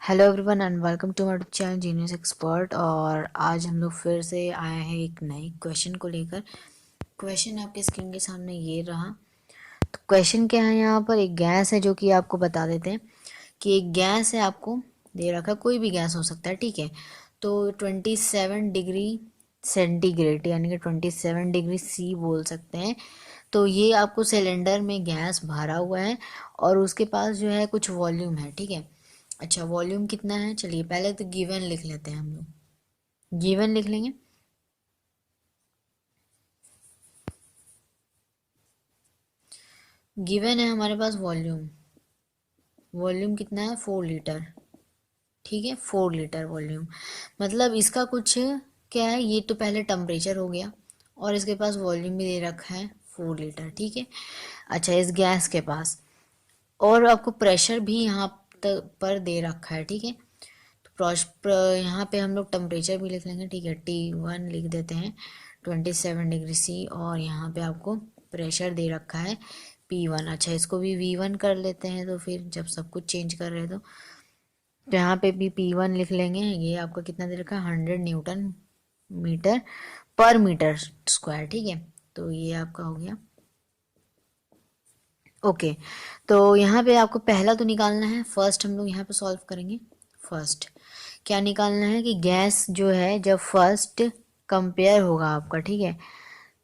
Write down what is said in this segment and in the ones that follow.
Hello everyone and welcome to my channel genius expert. और आज हम लोग फिर से आए हैं एक नए क्वेश्चन को लेकर। क्वेश्चन आपके स्क्रीन के सामने ये रहा। तो क्वेश्चन क्या है, यहाँ पर एक गैस है जो कि आपको बता देते हैं कि एक गैस है, आपको दे रखा है, कोई भी गैस हो सकता है, ठीक है। तो 27 डिग्री सेंटीग्रेड यानी कि 27 डिग्री C बोल सकते हैं। तो ये आपको सिलेंडर में गैस भरा हुआ है और उसके पास जो है कुछ वॉल्यूम है, ठीक है। अच्छा, वॉल्यूम कितना है, चलिए पहले तो गिवन लिख लेते हैं, हम लोग गिवन लिख लेंगे। गिवन है हमारे पास वॉल्यूम। वॉल्यूम कितना है, 4 लीटर, ठीक है। 4 लीटर वॉल्यूम, मतलब इसका कुछ क्या है, ये तो पहले टेम्परेचर हो गया और इसके पास वॉल्यूम भी दे रखा है 4 लीटर, ठीक है। अच्छा, इस गैस के पास और आपको प्रेशर भी यहाँ पर दे रखा है, ठीक है। यहाँ पे हम लोग टेम्परेचर भी लिख लेंगे, ठीक है। T1 लिख देते हैं, 27 डिग्री C। और यहाँ पे आपको प्रेशर दे रखा है P1। अच्छा, इसको भी V1 कर लेते हैं, तो फिर जब सब कुछ चेंज कर रहे हैं तो यहाँ पे भी P1 लिख लेंगे। ये आपका कितना दे रखा है, 100 Nm/m², ठीक है। तो ये आपका हो गया, ओके। तो यहाँ पे आपको पहला तो निकालना है, फर्स्ट हम लोग यहाँ पे सॉल्व करेंगे। फर्स्ट क्या निकालना है कि गैस जो है जब फर्स्ट कंपेयर होगा आपका, ठीक है,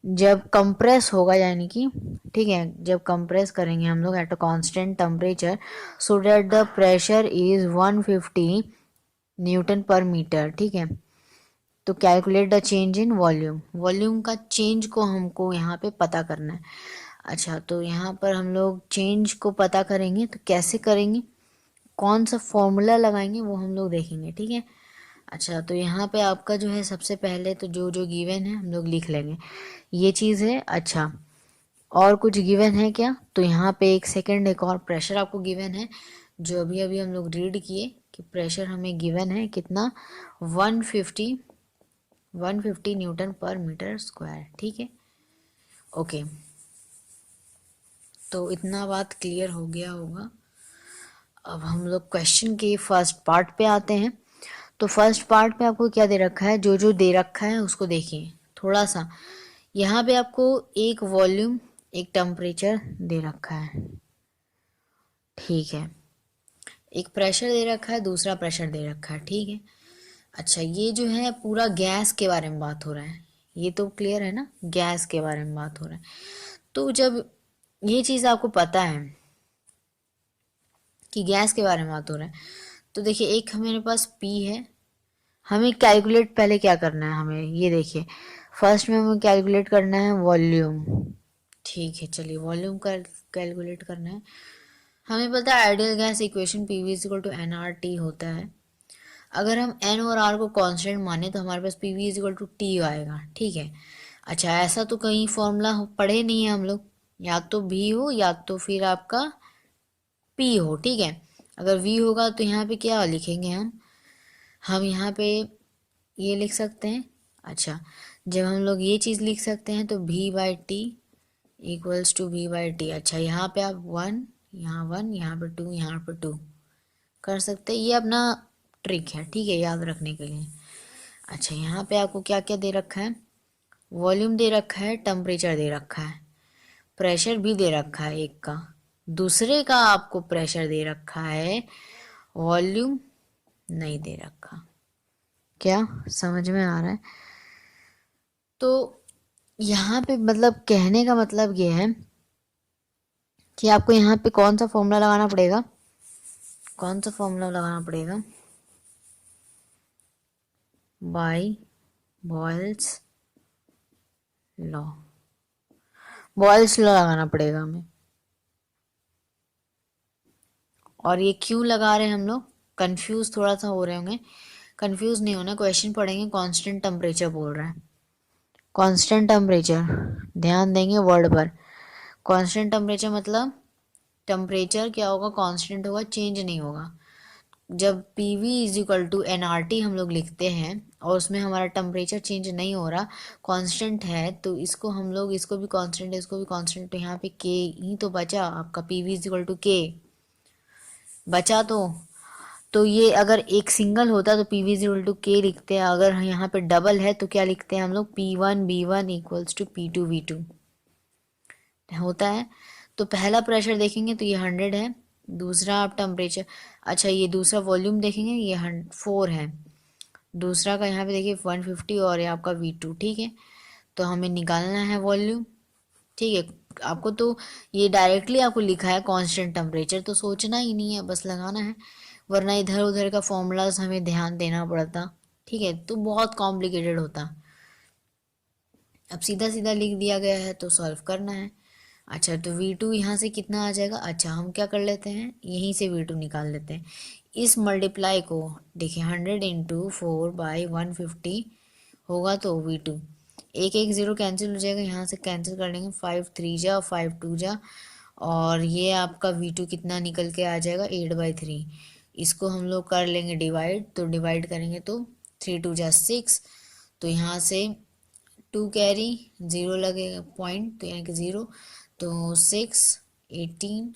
जब कंप्रेस होगा यानी कि, ठीक है, जब कंप्रेस करेंगे हम लोग at a constant temperature so that the pressure is 150 Nm/m², ठीक है। तो calculate the change in volume, volume का चेंज को हमको यहाँ पे पता करना है। अच्छा, तो यहाँ पर हम लोग चेंज को पता करेंगे, तो कैसे करेंगे, कौन सा फॉर्मूला लगाएंगे वो हम लोग देखेंगे, ठीक है। अच्छा, तो यहाँ पे आपका जो है सबसे पहले तो जो जो गिवन है हम लोग लिख लेंगे, ये चीज़ है। अच्छा, और कुछ गिवन है क्या, तो यहाँ पे एक सेकेंड, एक और प्रेशर आपको गिवन है जो अभी अभी हम लोग रीड किए कि प्रेशर हमें गिवन है कितना, 150 Nm/m², ठीक है। ओके, तो इतना बात क्लियर हो गया होगा। अब हम लोग क्वेश्चन के फर्स्ट पार्ट पे आते हैं। तो फर्स्ट पार्ट पे आपको क्या दे रखा है, जो जो दे रखा है उसको देखिए थोड़ा सा। यहाँ पे आपको एक वॉल्यूम, एक टेम्परेचर दे रखा है, ठीक है। एक प्रेशर दे रखा है, दूसरा प्रेशर दे रखा है, ठीक है। अच्छा, ये जो है पूरा गैस के बारे में बात हो रहा है, ये तो क्लियर है ना, गैस के बारे में बात हो रहा है। तो जब ये चीज़ आपको पता है कि गैस के बारे में बात हो रहा है, तो देखिए एक हमारे पास पी है। हमें कैलकुलेट पहले क्या करना है, हमें ये देखिए, फर्स्ट में हमें कैलकुलेट करना है वॉल्यूम, ठीक है। चलिए वॉल्यूम का कैलकुलेट करना है। हमें पता है ideal gas equation PV is equal to n R T होता है। अगर हम एन और आर को कांस्टेंट माने तो हमारे पास PV is equal to T आएगा, ठीक है। अच्छा, ऐसा तो कहीं फॉर्मूला पढ़े नहीं है हम लोग, या तो भी हो या तो फिर आपका पी हो, ठीक है। अगर वी होगा तो यहाँ पे क्या लिखेंगे हम यहाँ पे ये लिख सकते हैं। अच्छा, जब हम लोग ये चीज़ लिख सकते हैं तो V/T इक्वल्स टू V/T। अच्छा, यहाँ पे आप वन, यहाँ पे टू, यहाँ पे टू कर सकते हैं, ये अपना ट्रिक है, ठीक है, याद रखने के लिए। अच्छा, यहाँ पे आपको क्या क्या दे रखा है, वॉल्यूम दे रखा है, टेम्परेचर दे रखा है, प्रेशर भी दे रखा है एक का, दूसरे का आपको प्रेशर दे रखा है, वॉल्यूम नहीं दे रखा। क्या समझ में आ रहा है? तो यहाँ पे मतलब कहने का मतलब ये है कि आपको यहाँ पे कौन सा फॉर्मूला लगाना पड़ेगा, कौन सा फॉर्मूला लगाना पड़ेगा, by Boyle's law, Boyle's law लगाना पड़ेगा हमें। और ये क्यों लगा रहे हैं हम लोग, कंफ्यूज थोड़ा सा हो रहे होंगे, कंफ्यूज नहीं होना, क्वेश्चन पढ़ेंगे, कांस्टेंट टेम्परेचर बोल रहा है, कांस्टेंट टेम्परेचर, ध्यान देंगे वर्ड पर। कांस्टेंट टेम्परेचर मतलब टेम्परेचर क्या होगा, कांस्टेंट होगा, चेंज नहीं होगा। जब P V is equal to n R T हम लोग लिखते हैं और उसमें हमारा टेम्परेचर चेंज नहीं हो रहा, कांस्टेंट है, तो इसको हम लोग, इसको भी कांस्टेंट है, इसको भी कांस्टेंट, तो यहाँ पे के ही तो बचा आपका, P V is equal to K बचा। तो तो ये अगर एक सिंगल होता तो P V is equal to K लिखते हैं, अगर यहाँ पे डबल है तो क्या लिखते हैं हम लोग, P one V one equals to P two V two होता है। तो पहला प्रेशर देखेंगे तो ये 100 है, दूसरा आप टेम्परेचर, अच्छा ये दूसरा वॉल्यूम देखेंगे ये 4 है, दूसरा का यहाँ पे देखिए 150 और ये आपका V2, ठीक है। तो हमें निकालना है वॉल्यूम, ठीक है। आपको तो ये डायरेक्टली आपको लिखा है कांस्टेंट टेम्परेचर, तो सोचना ही नहीं है, बस लगाना है, वरना इधर उधर का फॉर्मूलाज हमें ध्यान देना पड़ता, ठीक है, तो बहुत कॉम्प्लिकेटेड होता। अब सीधा सीधा लिख दिया गया है तो सॉल्व करना है। अच्छा तो V2 यहाँ से कितना आ जाएगा, अच्छा हम क्या कर लेते हैं, यहीं से V2 निकाल लेते हैं। इस मल्टीप्लाई को देखिए 100 इंटू 4/150 होगा तो V2, एक एक ज़ीरो कैंसिल हो जाएगा, यहाँ से कैंसिल कर लेंगे, 5 3 जा 5 2 जा, और ये आपका V2 कितना निकल के आ जाएगा 8/3। इसको हम लोग कर लेंगे डिवाइड, तो डिवाइड करेंगे तो 3 2 जा 6, तो यहाँ से 2 कैरी, ज़ीरो लगेगा पॉइंट, तो यानी कि 0, तो 6 18,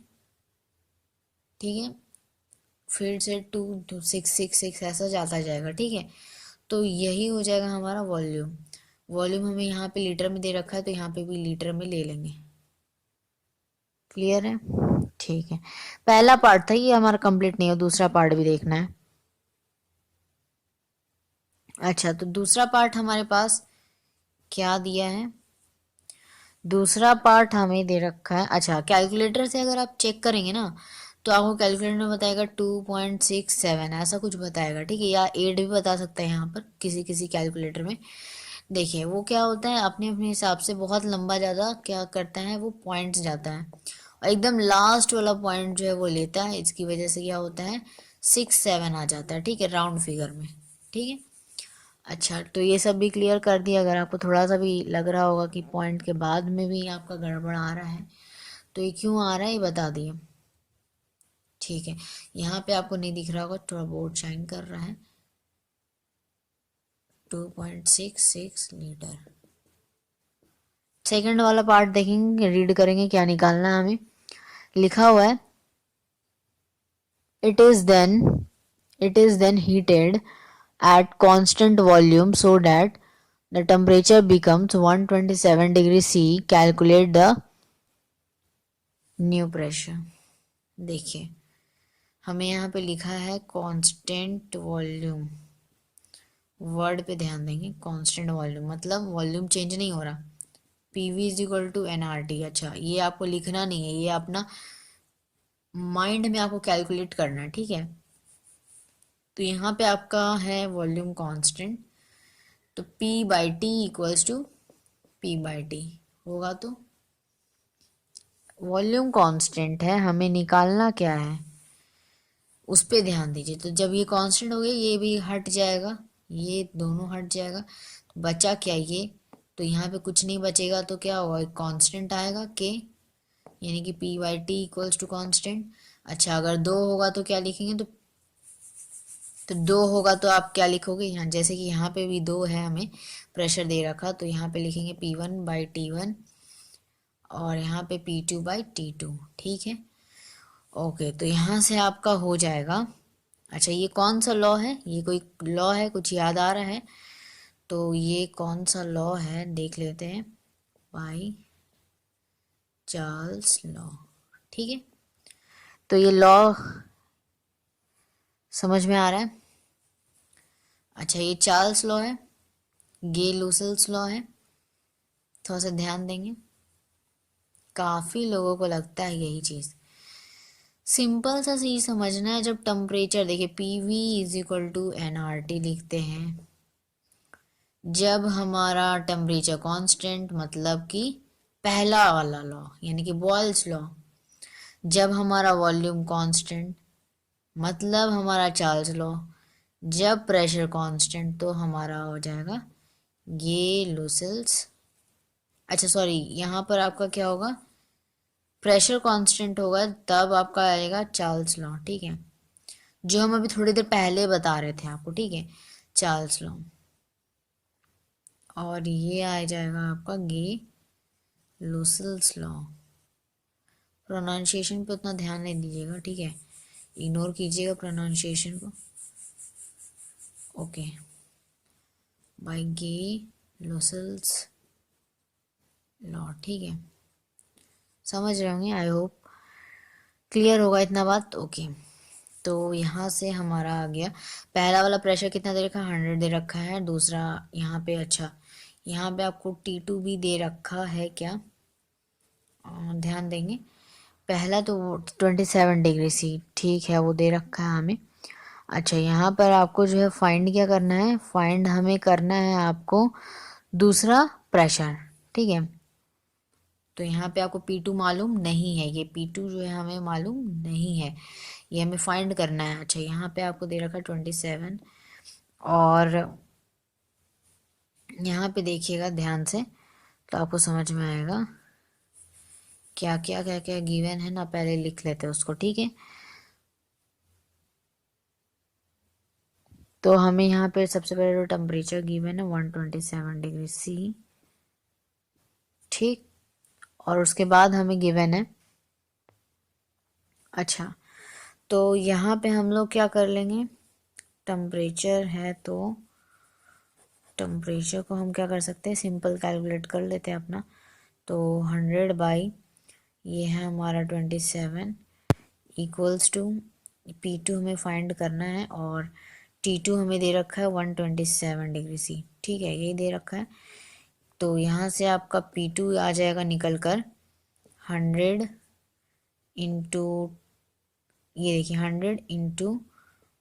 ठीक है, फिर से 2 2 6 6 6 ऐसा जाता जाएगा, ठीक है। तो यही हो जाएगा हमारा वॉल्यूम। वॉल्यूम हमें यहाँ पे लीटर में दे रखा है तो यहाँ पे भी लीटर में ले लेंगे। क्लियर है, ठीक है। पहला पार्ट था ये हमारा कंप्लीट नहीं है, दूसरा पार्ट भी देखना है। अच्छा तो दूसरा पार्ट हमारे पास क्या दिया है, दूसरा पार्ट हमें दे रखा है, अच्छा कैलकुलेटर से अगर आप चेक करेंगे ना तो आपको कैलकुलेटर में बताएगा 2.67 ऐसा कुछ बताएगा, ठीक है, या 8 भी बता सकता है यहाँ पर किसी किसी कैलकुलेटर में। देखिए वो क्या होता है, अपने अपने हिसाब से बहुत लंबा ज़्यादा क्या करता है, वो पॉइंट्स जाता है और एकदम लास्ट वाला पॉइंट जो है वो लेता है, इसकी वजह से क्या होता है 6 7 आ जाता है, ठीक है, राउंड फिगर में, ठीक है। अच्छा तो ये सब भी क्लियर कर दिया, अगर आपको थोड़ा सा भी लग रहा होगा कि पॉइंट के बाद में भी आपका गड़बड़ आ रहा है तो ये क्यों आ रहा है ये बता दिए, ठीक है। यहाँ पे आपको नहीं दिख रहा होगा, थोड़ा बोर्ड शाइन कर रहा है, 2.66 लीटर। सेकंड वाला पार्ट देखेंगे, रीड करेंगे क्या निकालना है हमें, लिखा हुआ है it is then heated at constant volume so that the temperature becomes 127 degree C. Calculate the new pressure। देखिए हमें यहाँ पे लिखा है कांस्टेंट वॉल्यूम, वर्ड पे ध्यान देंगे, कांस्टेंट वॉल्यूम मतलब वॉल्यूम चेंज नहीं हो रहा, P V is equal to n R T. अच्छा ये आपको लिखना नहीं है, ये अपना माइंड में आपको कैलकुलेट करना है, ठीक है। तो यहाँ पे आपका है वॉल्यूम कांस्टेंट, तो P by T equals to P/T होगा, तो वॉल्यूम कांस्टेंट है, हमें निकालना क्या है उस पे ध्यान दीजिए। तो जब ये कांस्टेंट हो गया ये भी हट जाएगा, ये दोनों हट जाएगा, तो बचा क्या ये, तो यहाँ पे कुछ नहीं बचेगा, तो क्या होगा एक कांस्टेंट आएगा के, यानी कि P/T इक्वल्स टू कांस्टेंट। अच्छा अगर दो होगा तो क्या लिखेंगे, तो दो होगा तो आप क्या लिखोगे यहाँ, जैसे कि यहाँ पे भी दो है, हमें प्रेशर दे रखा, तो यहाँ पे लिखेंगे P1/T1 और यहाँ पे P2/T2, ठीक है। ओके तो यहाँ से आपका हो जाएगा। अच्छा ये कौन सा लॉ है, ये कोई लॉ है कुछ याद आ रहा है, तो ये कौन सा लॉ है देख लेते हैं, बाई चार्ल्स लॉ, ठीक है। तो ये लॉ समझ में आ रहा है। अच्छा ये चार्ल्स लॉ है, गे लूसेल्स लॉ है, थोड़ा सा ध्यान देंगे, काफ़ी लोगों को लगता है यही चीज़, सिंपल सा चीज समझना है। जब टेम्परेचर देखिए P V is equal to n R T लिखते हैं, जब हमारा टेम्परेचर कांस्टेंट मतलब कि पहला वाला लॉ यानी कि बॉयल्स लॉ, जब हमारा वॉल्यूम कांस्टेंट मतलब हमारा चार्ल्स लॉ, जब प्रेशर कांस्टेंट तो हमारा हो जाएगा ये लूसेल्स, अच्छा सॉरी यहाँ पर आपका क्या होगा, प्रेशर कांस्टेंट होगा तब आपका आएगा चार्ल्स लॉ, ठीक है, जो हम अभी थोड़ी देर पहले बता रहे थे आपको, ठीक है, चार्ल्स लॉ। और ये आ जाएगा आपका गे लूसेल्स लॉ, प्रोनाउंसिएशन पे उतना ध्यान नहीं दीजिएगा, ठीक है, इग्नोर कीजिएगा प्रोनाउंसिएशन को। ओके, बाय गे लोसल्स लॉ, ठीक है, समझ रहे होंगे, आई होप क्लियर होगा इतना बात। ओके, तो यहाँ से हमारा आ गया पहला वाला प्रेशर कितना दे रखा है, 100 दे रखा है। दूसरा यहाँ पे, अच्छा यहाँ पे आपको T2 भी दे रखा है क्या, ध्यान देंगे। पहला तो 27 डिग्री C, ठीक है, वो दे रखा है हमें। अच्छा, यहाँ पर आपको जो है फाइंड क्या करना है, फाइंड हमें करना है आपको दूसरा प्रेशर, ठीक है। तो यहाँ पे आपको P2 मालूम नहीं है, ये P2 जो है हमें मालूम नहीं है, ये हमें फाइंड करना है। अच्छा, यहाँ पे आपको दे रखा है 27, और यहाँ पे देखिएगा ध्यान से तो आपको समझ में आएगा क्या क्या क्या क्या गिवन है ना, पहले लिख लेते हैं उसको, ठीक है। तो हमें यहाँ पे सबसे पहले जो टेम्परेचर गिवन है 127 डिग्री C, ठीक, और उसके बाद हमें गिवन है, अच्छा तो यहाँ पे हम लोग क्या कर लेंगे, टेम्परेचर है तो टेम्परेचर को हम क्या कर सकते हैं, सिंपल कैलकुलेट कर लेते हैं अपना। तो 100 बाई ये है हमारा 27 इक्वल्स टू P2 हमें फाइंड करना है, और T2 हमें दे रखा है 127 डिग्री C, ठीक है, यही दे रखा है। तो यहाँ से आपका P2 आ जाएगा निकल कर 100 इंटू, ये देखिए 100 इंटू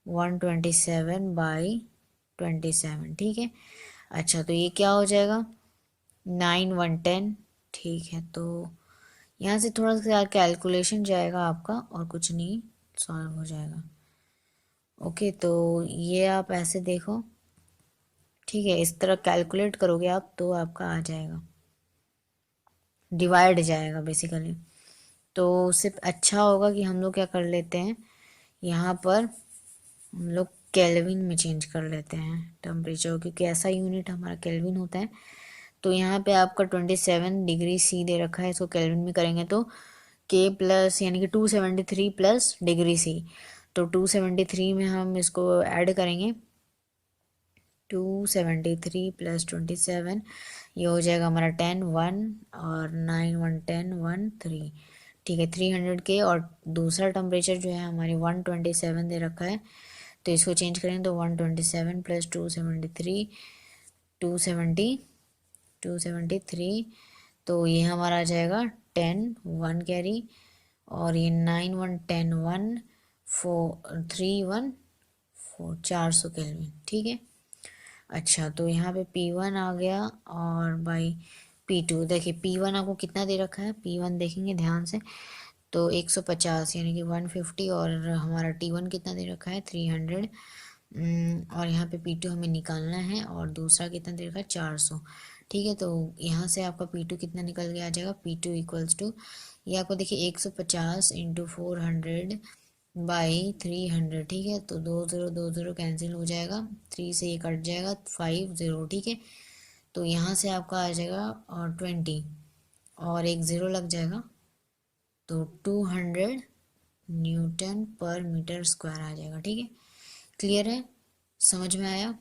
127/27, ठीक है। अच्छा, तो ये क्या हो जाएगा, 9 1 10, ठीक है। तो यहाँ से थोड़ा सा कैलकुलेशन जाएगा आपका, और कुछ नहीं, सॉल्व हो जाएगा। ओके, तो ये आप ऐसे देखो, ठीक है, इस तरह कैलकुलेट करोगे आप तो आपका आ जाएगा, डिवाइड जाएगा बेसिकली। तो सिर्फ अच्छा होगा कि हम लोग क्या कर लेते हैं, यहाँ पर हम लोग केल्विन में चेंज कर लेते हैं टेम्परेचर, क्योंकि ऐसा यूनिट हमारा केल्विन होता है। तो यहाँ पे आपका 27 डिग्री C दे रखा है, इसको केल्विन में करेंगे तो K प्लस यानी कि 273 प्लस डिग्री C, तो 273 में हम इसको ऐड करेंगे, 273 प्लस 27, ये हो जाएगा हमारा 10 1, और 9 1 10 1 3, ठीक है, 300 K। और दूसरा टेम्परेचर जो है हमारे 127 दे रखा है, तो इसको चेंज करेंगे तो 127 प्लस 273 273, तो ये हमारा आ जाएगा 10 1 कैरी, और ये 9 1 10 1 4 3 1 4 400 केल्विन, ठीक है। अच्छा, तो यहाँ पे P1 आ गया, और बाई P2, देखिए P1 आपको कितना दे रखा है, P1 देखेंगे ध्यान से तो 150 यानी कि 150, और हमारा T1 कितना दे रखा है 300, और यहाँ पे P2 हमें निकालना है, और दूसरा कितना दे रखा है 400, ठीक है। तो यहाँ से आपका P2 कितना निकल के आ जाएगा, P2 इक्वल्स टू, ये आपको देखिए 150 इंटू 400/300, ठीक है। तो 2 0 कैंसिल हो जाएगा, 3 से ये कट जाएगा, 5 0, ठीक है। तो यहाँ से आपका आ जाएगा और 20, और एक ज़ीरो लग जाएगा, तो 200 Nm/m² आ जाएगा, ठीक है। क्लियर है, समझ में आया।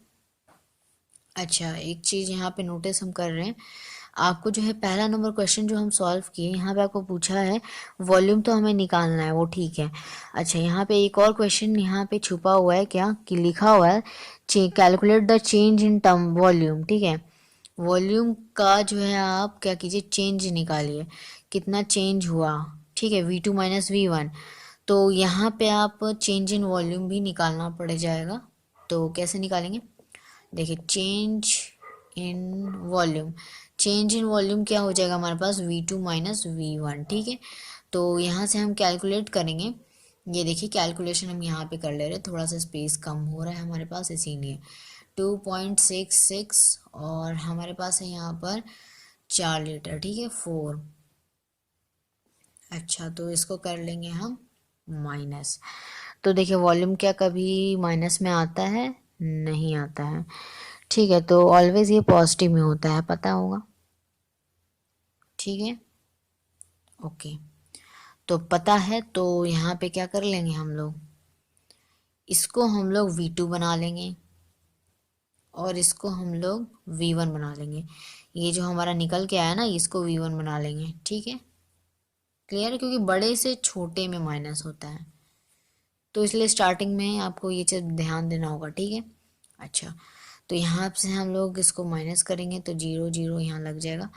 अच्छा, एक चीज़ यहाँ पे नोटिस हम कर रहे हैं, आपको जो है पहला नंबर क्वेश्चन जो हम सॉल्व किए, यहाँ पे आपको पूछा है वॉल्यूम तो हमें निकालना है, वो ठीक है। अच्छा, यहाँ पे एक और क्वेश्चन यहाँ पे छुपा हुआ है, क्या कि लिखा हुआ है calculate the change in term volume, ठीक है। वॉल्यूम का जो है आप क्या कीजिए, चेंज निकालिए, कितना चेंज हुआ, ठीक है, V2 माइनस V1। तो यहाँ पे आप चेंज इन वॉल्यूम भी निकालना पड़ जाएगा, तो कैसे निकालेंगे, देखिए change in volume, change in volume क्या हो जाएगा हमारे पास, V2 माइनस V1, ठीक है। तो यहाँ से हम कैलकुलेट करेंगे, ये देखिए कैलकुलेशन हम यहाँ पे कर ले रहे हैं, थोड़ा सा स्पेस कम हो रहा है हमारे पास इसीलिए, 2.66, और हमारे पास है यहाँ पर 4 लीटर, ठीक है, 4। अच्छा, तो इसको कर लेंगे हम माइनस, तो देखिए वॉल्यूम क्या कभी माइनस में आता है, नहीं आता है, ठीक है। तो ऑलवेज ये पॉजिटिव में होता है, पता होगा, ठीक है। ओके, तो पता है, तो यहाँ पे क्या कर लेंगे हम लोग, इसको हम लोग V2 बना लेंगे और इसको हम लोग V1 बना लेंगे। ये जो हमारा निकल के आया ना, इसको V1 बना लेंगे। ठीक है, क्लियर है, क्योंकि बड़े से छोटे में माइनस होता है, तो इसलिए स्टार्टिंग में आपको ये चीज़ ध्यान देना होगा। ठीक है, अच्छा, तो यहाँ से हम लोग इसको माइनस करेंगे तो 0 0 यहाँ लग जाएगा,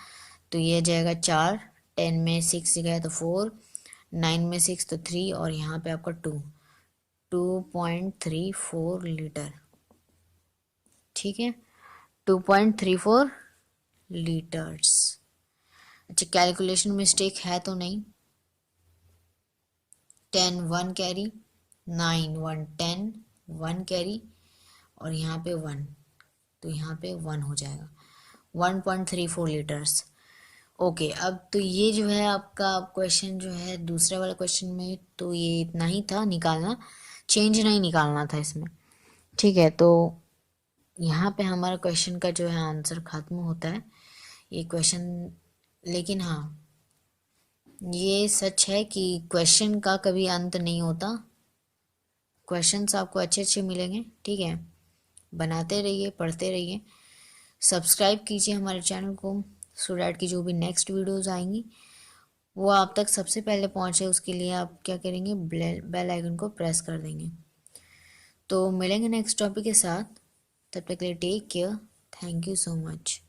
तो ये जाएगा 4, 10 में 6 गया तो 4, 9 में 6 तो 3, और यहाँ पे आपका 2.34 लीटर। ठीक है, 2.34 लीटर्स। अच्छा, कैलकुलेशन मिस्टेक है तो नहीं? 10 1 कैरी, 9 1 10 1 कैरी, और यहाँ पे 1, तो यहाँ पे 1 हो जाएगा, 1.34 लीटर्स। ओके, अब तो ये जो है आपका क्वेश्चन जो है दूसरे वाले क्वेश्चन में, तो ये इतना ही था निकालना, चेंज नहीं निकालना था इसमें। ठीक है, तो यहाँ पे हमारा क्वेश्चन का जो है आंसर खत्म होता है ये क्वेश्चन। लेकिन हाँ, ये सच है कि क्वेश्चन का कभी अंत नहीं होता, क्वेश्चंस आपको अच्छे अच्छे मिलेंगे। ठीक है, बनाते रहिए, पढ़ते रहिए, सब्सक्राइब कीजिए हमारे चैनल को, सो डैट की जो भी नेक्स्ट वीडियोस आएंगी वो आप तक सबसे पहले पहुंचे। उसके लिए आप क्या करेंगे, बेल आइकन को प्रेस कर देंगे। तो मिलेंगे नेक्स्ट टॉपिक के साथ, तब तक के लिए take care, thank you so much.